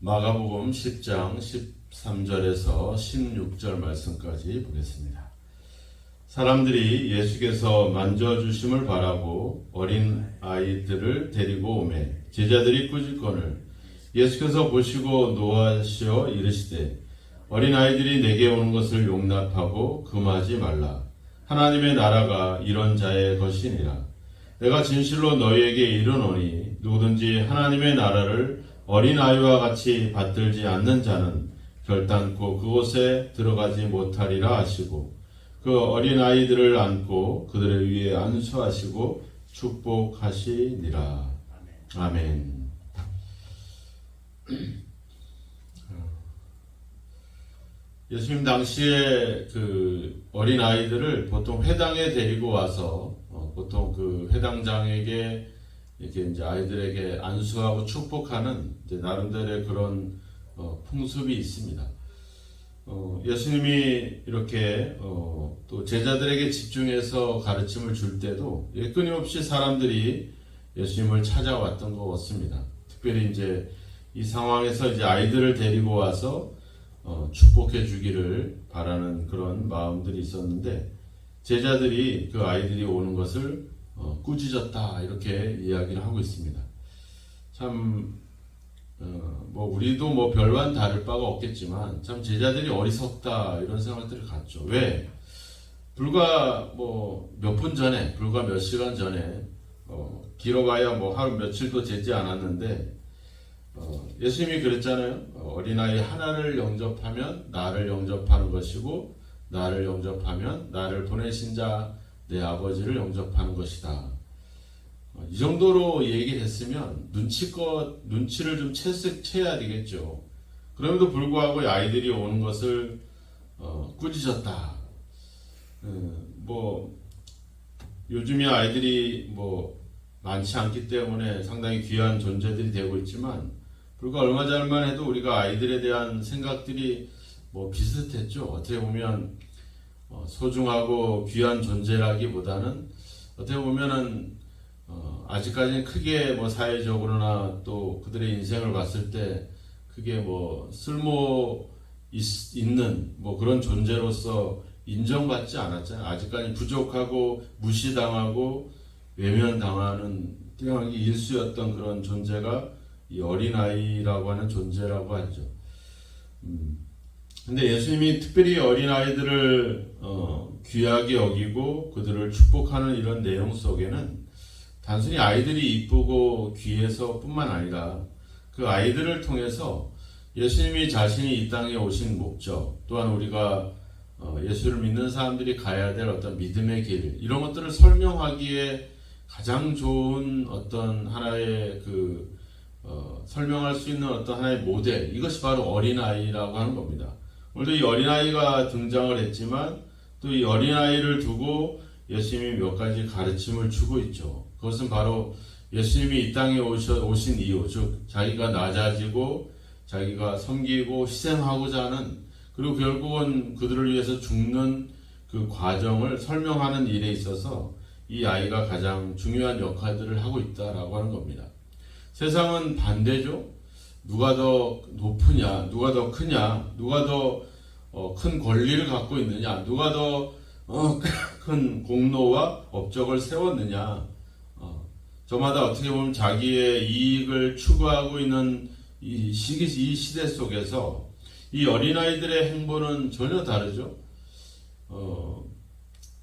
마가복음 10장 13절에서 16절 말씀까지 보겠습니다. 사람들이 예수께서 만져주심을 바라고 어린 아이들을 데리고 오매 제자들이 꾸짖거늘 예수께서 보시고 노하시어 이르시되 어린 아이들이 내게 오는 것을 용납하고 금하지 말라. 하나님의 나라가 이런 자의 것이니라. 내가 진실로 너희에게 이르노니 누구든지 하나님의 나라를 어린아이와 같이 받들지 않는 자는 결단코 그곳에 들어가지 못하리라 하시고 그 어린아이들을 안고 그들의 위에 안수하시고 축복하시니라. 아멘. 예수님 당시에 그 어린아이들을 보통 회당에 데리고 와서 보통 그 회당장에게 이렇게 이제 아이들에게 안수하고 축복하는 이제 나름대로의 그런 풍습이 있습니다. 예수님이 이렇게 또 제자들에게 집중해서 가르침을 줄 때도 끊임없이 사람들이 예수님을 찾아왔던 것 같습니다. 특별히 이제 이 상황에서 이제 아이들을 데리고 와서 축복해 주기를 바라는 그런 마음들이 있었는데 제자들이 그 아이들이 오는 것을 꾸짖었다 이렇게 이야기를 하고 있습니다. 참 뭐 우리도 뭐 별반 다를 바가 없겠지만 참 제자들이 어리석다 이런 생각들을 갖죠. 왜? 불과 뭐 몇 분 전에, 불과 몇 시간 전에 길어봐야 뭐 하루 며칠도 되지 않았는데 예수님이 그랬잖아요. 어린아이 하나를 영접하면 나를 영접하는 것이고 나를 영접하면 나를 보내신 자 내 아버지를 영접하는 것이다. 이 정도로 얘기를 했으면 눈치를 좀 채야 되겠죠. 그럼에도 불구하고 아이들이 오는 것을 꾸짖었다. 뭐 요즘에 아이들이 뭐 많지 않기 때문에 상당히 귀한 존재들이 되고 있지만 불과 얼마 전만 해도 우리가 아이들에 대한 생각들이 뭐 비슷했죠. 어떻게 보면 소중하고 귀한 존재라기보다는 어떻게 보면은 아직까지는 크게 뭐 사회적으로나 또 그들의 인생을 봤을 때 크게 뭐 쓸모 있는 뭐 그런 존재로서 인정받지 않았잖아요. 아직까지 부족하고 무시당하고 외면당하는 뛰어난 일수였던 그런 존재가 이 어린아이라고 하는 존재라고 하죠. 근데 예수님이 특별히 어린아이들을 귀하게 여기고 그들을 축복하는 이런 내용 속에는 단순히 아이들이 이쁘고 귀해서 뿐만 아니라 그 아이들을 통해서 예수님이 자신이 이 땅에 오신 목적 또한 우리가 예수를 믿는 사람들이 가야 될 어떤 믿음의 길 이런 것들을 설명하기에 가장 좋은 어떤 하나의 설명할 수 있는 어떤 하나의 모델 이것이 바로 어린아이라고 하는 겁니다. 오늘도 이 어린아이가 등장을 했지만 또 이 어린아이를 두고 예수님이 몇 가지 가르침을 주고 있죠. 그것은 바로 예수님이 이 땅에 오신 이유, 즉 자기가 낮아지고 자기가 섬기고 희생하고자 하는 그리고 결국은 그들을 위해서 죽는 그 과정을 설명하는 일에 있어서 이 아이가 가장 중요한 역할들을 하고 있다라고 하는 겁니다. 세상은 반대죠. 누가 더 높으냐, 누가 더 크냐, 누가 더 큰 권리를 갖고 있느냐, 누가 더 큰 공로와 업적을 세웠느냐. 저마다 어떻게 보면 자기의 이익을 추구하고 있는 이 시대 속에서 이 어린아이들의 행보는 전혀 다르죠.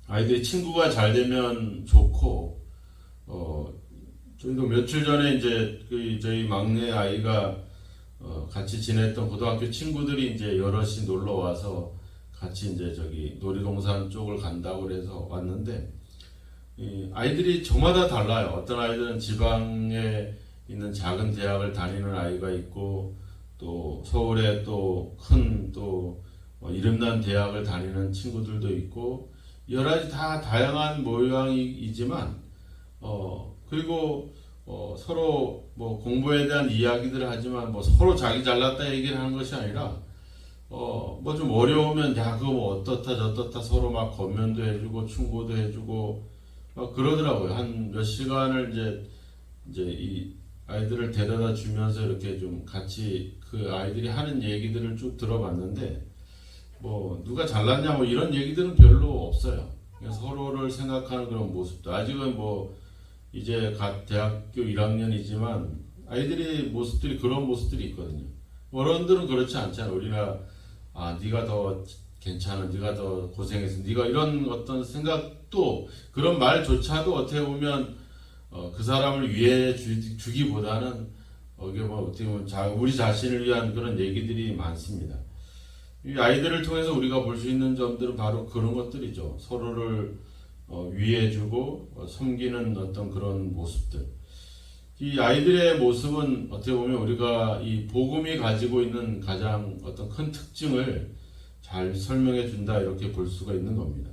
아이들이 친구가 잘 되면 좋고, 저희도 며칠 전에 이제 저희 막내 아이가 같이 지냈던 고등학교 친구들이 이제 여럿이 놀러 와서 같이 이제 저기 놀이동산 쪽을 간다고 그래서 왔는데, 아이들이 저마다 달라요. 어떤 아이들은 지방에 있는 작은 대학을 다니는 아이가 있고, 또 서울에 또 큰 이름난 대학을 다니는 친구들도 있고, 여러 가지 다 다양한 모양이지만, 그리고 서로 뭐 공부에 대한 이야기들을 하지만 뭐 서로 자기 잘났다 얘기를 하는 것이 아니라 뭐 좀 어려우면 야 그거 뭐 어떻다 저떻다 서로 막 권면도 해주고 충고도 해주고 막 그러더라고요. 한 몇 시간을 이제 이 아이들을 데려다 주면서 이렇게 좀 같이 그 아이들이 하는 얘기들을 쭉 들어봤는데, 뭐 누가 잘났냐 뭐 이런 얘기들은 별로 없어요. 그냥 서로를 생각하는 그런 모습도 아직은 뭐 이제 갓 대학교 1학년이지만 아이들이 모습들이 그런 모습들이 있거든요. 어른들은 그렇지 않잖아요. 우리가 네가 더 괜찮아, 네가 더 고생했어, 네가 이런 어떤 생각도 그런 말조차도 어떻게 보면 그 사람을 위해 주기보다는 이게 뭐 어떻게 보면 우리 자신을 위한 그런 얘기들이 많습니다. 이 아이들을 통해서 우리가 볼 수 있는 점들은 바로 그런 것들이죠. 서로를 위해주고 섬기는 어떤 그런 모습들. 이 아이들의 모습은 어떻게 보면 우리가 이 복음이 가지고 있는 가장 어떤 큰 특징을 잘 설명해 준다 이렇게 볼 수가 있는 겁니다.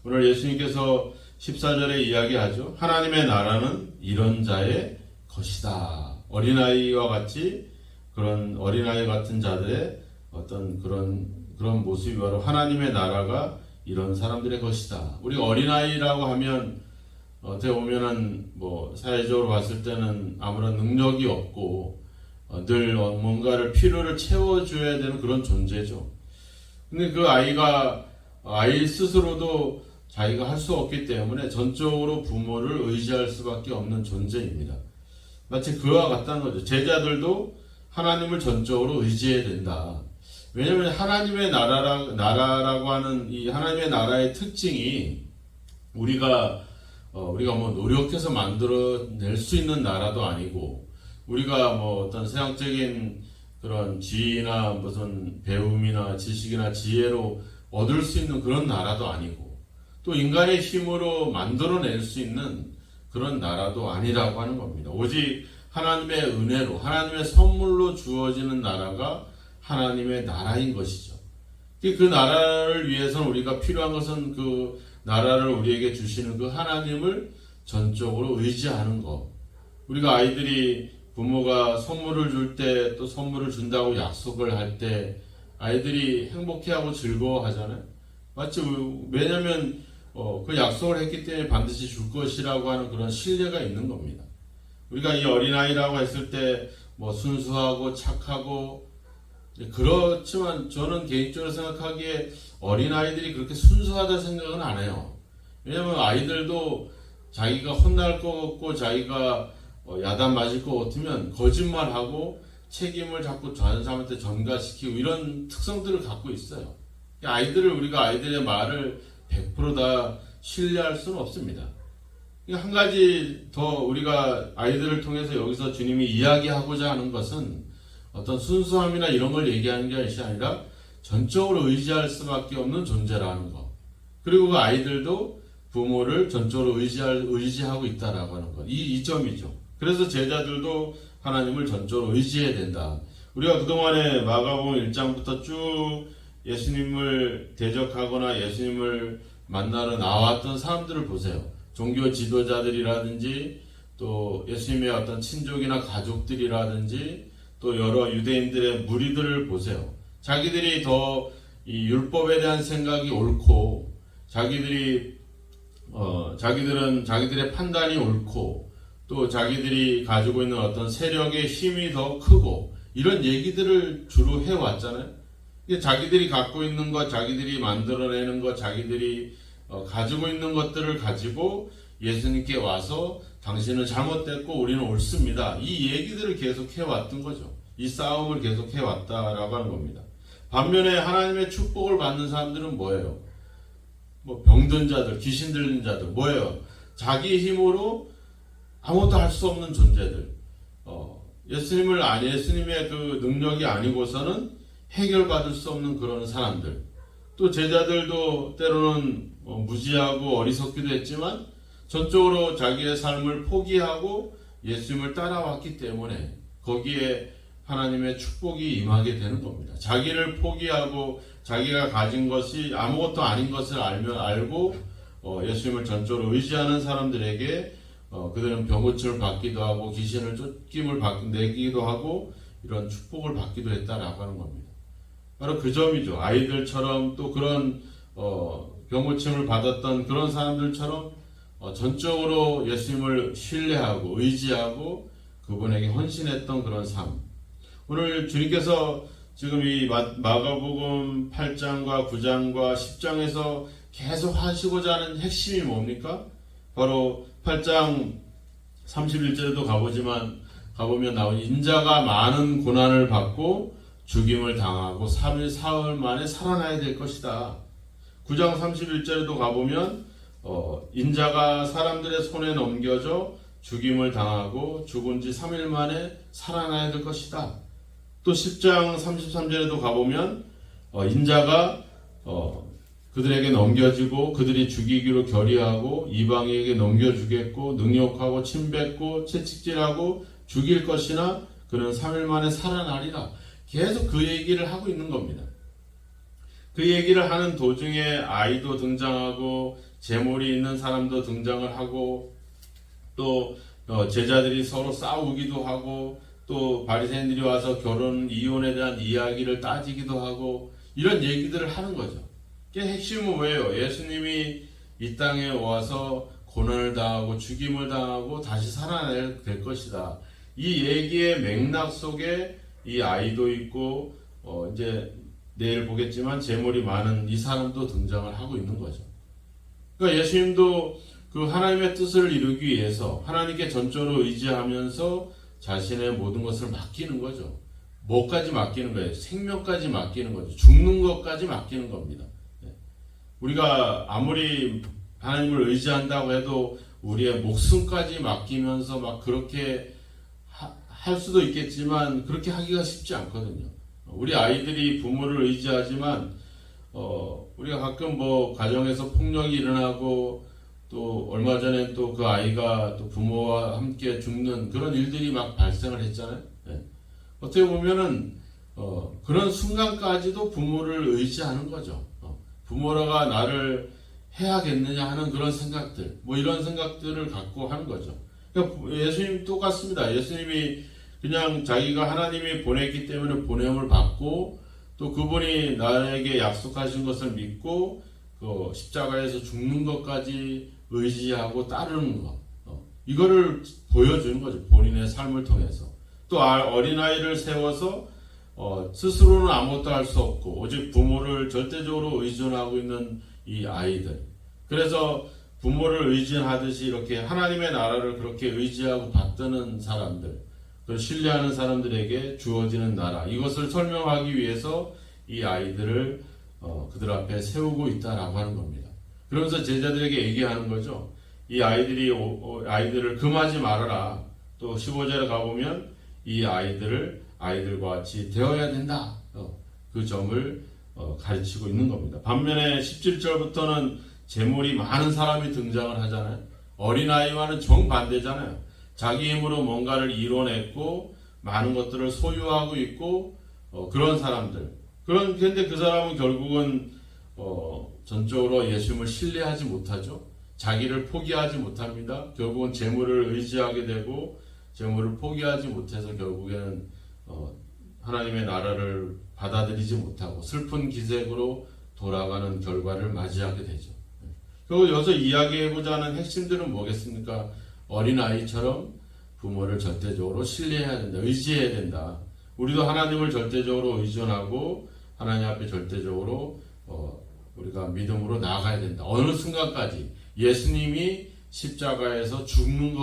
오늘 예수님께서 14절에 이야기하죠. 하나님의 나라는 이런 자의 것이다. 어린아이와 같이 그런 어린아이 같은 자들의 어떤 그런 모습이 바로 하나님의 나라가 이런 사람들의 것이다. 우리가 어린아이라고 하면 어떻게 보면은 뭐 사회적으로 봤을 때는 아무런 능력이 없고 늘 뭔가를 필요를 채워줘야 되는 그런 존재죠. 근데 그 아이 스스로도 자기가 할 수 없기 때문에 전적으로 부모를 의지할 수밖에 없는 존재입니다. 마치 그와 같다는 거죠. 제자들도 하나님을 전적으로 의지해야 된다. 왜냐하면 하나님의 나라라고 하는 이 하나님의 나라의 특징이 우리가 뭐 노력해서 만들어낼 수 있는 나라도 아니고, 우리가 뭐 어떤 세상적인 그런 지위나 무슨 배움이나 지식이나 지혜로 얻을 수 있는 그런 나라도 아니고, 또 인간의 힘으로 만들어낼 수 있는 그런 나라도 아니라고 하는 겁니다. 오직 하나님의 은혜로, 하나님의 선물로 주어지는 나라가 하나님의 나라인 것이죠. 그 나라를 위해서는 우리가 필요한 것은 그 나라를 우리에게 주시는 그 하나님을 전적으로 의지하는 것. 우리가 아이들이 부모가 선물을 줄 때, 또 선물을 준다고 약속을 할 때 아이들이 행복해하고 즐거워하잖아요. 마치 왜냐하면 그 약속을 했기 때문에 반드시 줄 것이라고 하는 그런 신뢰가 있는 겁니다. 우리가 이 어린아이라고 했을 때 뭐 순수하고 착하고, 그렇지만 저는 개인적으로 생각하기에 어린아이들이 그렇게 순수하다 생각은 안 해요. 왜냐면 아이들도 자기가 혼날 것 같고 자기가 야단 맞을 것 같으면 거짓말하고 책임을 자꾸 다른 사람한테 전가시키고 이런 특성들을 갖고 있어요. 우리가 아이들의 말을 100%다 신뢰할 수는 없습니다. 한 가지 더 우리가 아이들을 통해서 여기서 주님이 이야기하고자 하는 것은 어떤 순수함이나 이런 걸 얘기하는 것이 아니라 전적으로 의지할 수밖에 없는 존재라는 것. 그리고 그 아이들도 부모를 전적으로 의지하고 있다라고 하는 것. 이 점이죠. 그래서 제자들도 하나님을 전적으로 의지해야 된다. 우리가 그동안에 마가복음 1장부터 쭉 예수님을 대적하거나 예수님을 만나러 나왔던 사람들을 보세요. 종교 지도자들이라든지 또 예수님의 어떤 친족이나 가족들이라든지 또 여러 유대인들의 무리들을 보세요. 자기들이 더 이 율법에 대한 생각이 옳고, 자기들은 자기들의 판단이 옳고, 또 자기들이 가지고 있는 어떤 세력의 힘이 더 크고, 이런 얘기들을 주로 해왔잖아요. 자기들이 갖고 있는 것, 자기들이 만들어내는 것, 자기들이 가지고 있는 것들을 가지고 예수님께 와서 당신은 잘못됐고 우리는 옳습니다. 이 얘기들을 계속 해왔던 거죠. 이 싸움을 계속 해왔다라고 하는 겁니다. 반면에 하나님의 축복을 받는 사람들은 뭐예요? 뭐 병든 자들, 귀신 들린 자들, 뭐예요? 자기 힘으로 아무것도 할 수 없는 존재들. 예수님의 그 능력이 아니고서는 해결받을 수 없는 그런 사람들. 또 제자들도 때로는 무지하고 어리석기도 했지만 전적으로 자기의 삶을 포기하고 예수님을 따라왔기 때문에 거기에 하나님의 축복이 임하게 되는 겁니다. 자기를 포기하고 자기가 가진 것이 아무것도 아닌 것을 알고 예수님을 전적으로 의지하는 사람들에게 그들은 병고침을 받기도 하고 귀신을 쫓김을 내기도 하고 이런 축복을 받기도 했다라고 하는 겁니다. 바로 그 점이죠. 아이들처럼 또 그런 병고침을 받았던 그런 사람들처럼 전적으로 예수님을 신뢰하고 의지하고 그분에게 헌신했던 그런 삶. 오늘 주님께서 지금 이 마가복음 8장과 9장과 10장에서 계속 하시고자 하는 핵심이 뭡니까? 바로 8장 31절에도 가보면 나온 인자가 많은 고난을 받고 죽임을 당하고 3일 사흘 만에 살아나야 될 것이다. 9장 31절에도 가보면 인자가 사람들의 손에 넘겨져 죽임을 당하고 죽은 지 3일 만에 살아나야 될 것이다. 또 10장 33절에도 가보면 인자가 그들에게 넘겨지고 그들이 죽이기로 결의하고 이방인에게 넘겨주겠고 능욕하고 침뱉고 채찍질하고 죽일 것이나 그는 3일 만에 살아나리라. 계속 그 얘기를 하고 있는 겁니다. 그 얘기를 하는 도중에 아이도 등장하고 재물이 있는 사람도 등장을 하고 또 제자들이 서로 싸우기도 하고 또 바리새인들이 와서 이혼에 대한 이야기를 따지기도 하고 이런 얘기들을 하는 거죠. 핵심은 뭐예요? 예수님이 이 땅에 와서 고난을 당하고 죽임을 당하고 다시 살아날 될 것이다. 이 얘기의 맥락 속에 이 아이도 있고 이제 내일 보겠지만 재물이 많은 이 사람도 등장을 하고 있는 거죠. 그러니까 예수님도 그 하나님의 뜻을 이루기 위해서 하나님께 전적으로 의지하면서 자신의 모든 것을 맡기는 거죠. 뭐까지 맡기는 거예요? 생명까지 맡기는 거죠. 죽는 것까지 맡기는 겁니다. 우리가 아무리 하나님을 의지한다고 해도 우리의 목숨까지 맡기면서 막 그렇게 할 수도 있겠지만 그렇게 하기가 쉽지 않거든요. 우리 아이들이 부모를 의지하지만 우리가 가끔 가정에서 폭력이 일어나고 또 얼마 전에 또 그 아이가 또 부모와 함께 죽는 그런 일들이 막 발생을 했잖아요. 어떻게 보면은 그런 순간까지도 부모를 의지하는 거죠. 부모가 나를 해야겠느냐 하는 그런 생각들, 이런 생각들을 갖고 하는 거죠. 그러니까 예수님 똑같습니다. 예수님이 그냥 자기가 하나님이 보냈기 때문에 보냄을 받고 또 그분이 나에게 약속하신 것을 믿고 그 십자가에서 죽는 것까지 의지하고 따르는 것. 이거를 보여주는 거죠. 본인의 삶을 통해서. 또 어린아이를 세워서 스스로는 아무것도 할 수 없고 오직 부모를 절대적으로 의존하고 있는 이 아이들. 그래서 부모를 의존하듯이 이렇게 하나님의 나라를 그렇게 의지하고 받드는 사람들, 그 신뢰하는 사람들에게 주어지는 나라, 이것을 설명하기 위해서 이 아이들을 그들 앞에 세우고 있다라고 하는 겁니다. 그러면서 제자들에게 얘기하는 거죠. 이 아이들을 금하지 말아라. 또 15절에 가보면 이 아이들과 같이 되어야 된다. 그 점을 가르치고 있는 겁니다. 반면에 17절부터는 재물이 많은 사람이 등장을 하잖아요. 어린아이와는 정반대잖아요. 자기 힘으로 뭔가를 이뤄냈고 많은 것들을 소유하고 있고 그런 사람들. 그런데 그 사람은 결국은 전적으로 예수님을 신뢰하지 못하죠. 자기를 포기하지 못합니다. 결국은 재물을 의지하게 되고 재물을 포기하지 못해서 결국에는 하나님의 나라를 받아들이지 못하고 슬픈 기색으로 돌아가는 결과를 맞이하게 되죠. 그리고 여기서 이야기해보자 하는 핵심들은 뭐겠습니까? 어린아이처럼 부모를 절대적으로 신뢰해야 된다. 의지해야 된다. 우리도 하나님을 절대적으로 의존하고 하나님 앞에 절대적으로 우리가 믿음으로 나아가야 된다. 어느 순간까지 예수님이 십자가에서 죽는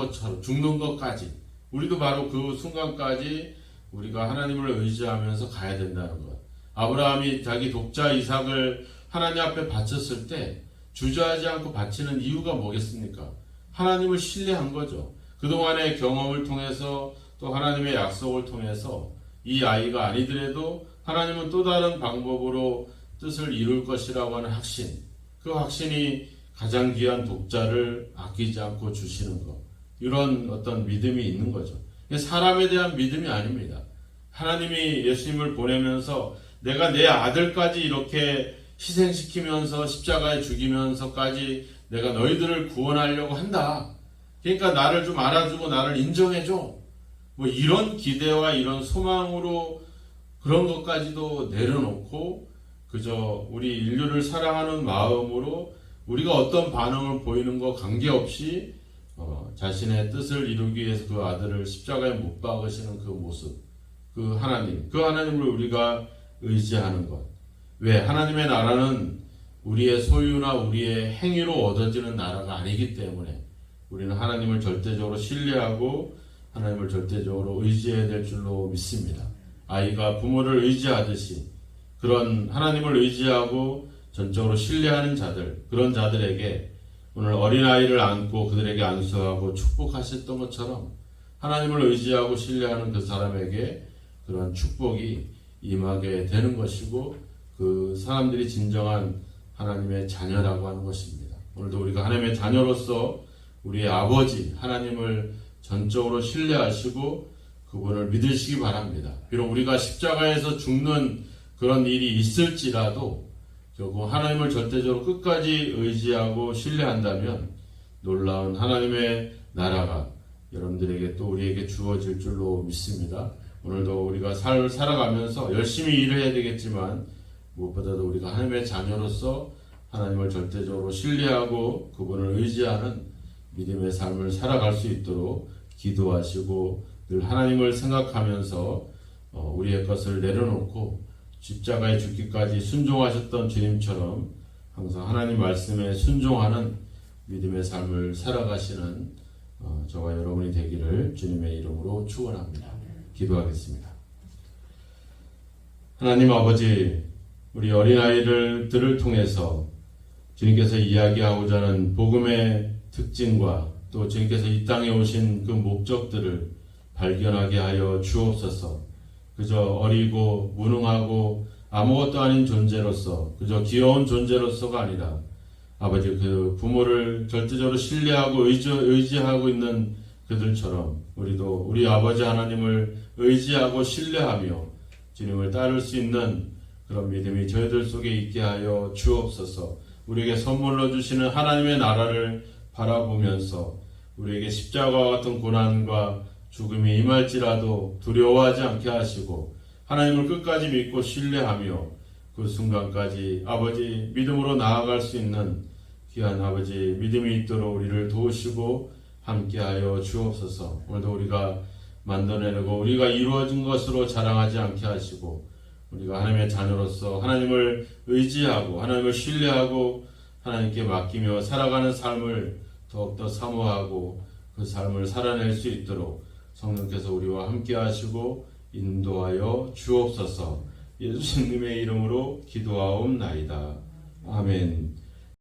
것까지 우리도 바로 그 순간까지 우리가 하나님을 의지하면서 가야 된다는 것. 아브라함이 자기 독자 이삭을 하나님 앞에 바쳤을 때 주저하지 않고 바치는 이유가 뭐겠습니까? 하나님을 신뢰한 거죠. 그동안의 경험을 통해서 또 하나님의 약속을 통해서 이 아이가 아니더라도 하나님은 또 다른 방법으로 뜻을 이룰 것이라고 하는 확신. 그 확신이 가장 귀한 독자를 아끼지 않고 주시는 것. 이런 어떤 믿음이 있는 거죠. 사람에 대한 믿음이 아닙니다. 하나님이 예수님을 보내면서 내가 내 아들까지 이렇게 희생시키면서 십자가에 죽이면서까지 내가 너희들을 구원하려고 한다. 그러니까 나를 좀 알아주고 나를 인정해줘. 이런 기대와 이런 소망으로 그런 것까지도 내려놓고 그저 우리 인류를 사랑하는 마음으로 우리가 어떤 반응을 보이는 거 관계없이 자신의 뜻을 이루기 위해서 그 아들을 십자가에 못 박으시는 그 모습, 그 하나님을 우리가 의지하는 것. 왜? 하나님의 나라는 우리의 소유나 우리의 행위로 얻어지는 나라가 아니기 때문에 우리는 하나님을 절대적으로 신뢰하고 하나님을 절대적으로 의지해야 될 줄로 믿습니다. 아이가 부모를 의지하듯이 그런 하나님을 의지하고 전적으로 신뢰하는 자들, 그런 자들에게 오늘 어린아이를 안고 그들에게 안수하고 축복하셨던 것처럼 하나님을 의지하고 신뢰하는 그 사람에게 그런 축복이 임하게 되는 것이고 그 사람들이 진정한 하나님의 자녀라고 하는 것입니다. 오늘도 우리가 하나님의 자녀로서 우리의 아버지 하나님을 전적으로 신뢰하시고 그분을 믿으시기 바랍니다. 비록 우리가 십자가에서 죽는 그런 일이 있을지라도 결국 하나님을 절대적으로 끝까지 의지하고 신뢰한다면 놀라운 하나님의 나라가 여러분들에게 또 우리에게 주어질 줄로 믿습니다. 오늘도 우리가 삶을 살아가면서 열심히 일을 해야 되겠지만 무엇보다도 우리가 하나님의 자녀로서 하나님을 절대적으로 신뢰하고 그분을 의지하는 믿음의 삶을 살아갈 수 있도록 기도하시고 늘 하나님을 생각하면서 우리의 것을 내려놓고 십자가에 죽기까지 순종하셨던 주님처럼 항상 하나님 말씀에 순종하는 믿음의 삶을 살아가시는 저와 여러분이 되기를 주님의 이름으로 축원합니다. 기도하겠습니다. 하나님 아버지, 우리 어린아이들을 통해서 주님께서 이야기하고자 하는 복음의 특징과 또 주님께서 이 땅에 오신 그 목적들을 발견하게 하여 주옵소서. 그저 어리고 무능하고 아무것도 아닌 존재로서 그저 귀여운 존재로서가 아니라 아버지 그 부모를 절대적으로 신뢰하고 의지하고 있는 그들처럼 우리도 우리 아버지 하나님을 의지하고 신뢰하며 주님을 따를 수 있는 그런 믿음이 저희들 속에 있게 하여 주옵소서. 우리에게 선물로 주시는 하나님의 나라를 바라보면서 우리에게 십자가와 같은 고난과 죽음이 임할지라도 두려워하지 않게 하시고 하나님을 끝까지 믿고 신뢰하며 그 순간까지 아버지 믿음으로 나아갈 수 있는 귀한 아버지 믿음이 있도록 우리를 도우시고 함께하여 주옵소서. 오늘도 우리가 만들어내고 우리가 이루어진 것으로 자랑하지 않게 하시고 우리가 하나님의 자녀로서 하나님을 의지하고 하나님을 신뢰하고 하나님께 맡기며 살아가는 삶을 더욱더 사모하고 그 삶을 살아낼 수 있도록 성령께서 우리와 함께 하시고 인도하여 주옵소서. 예수님의 이름으로 기도하옵나이다. 아멘.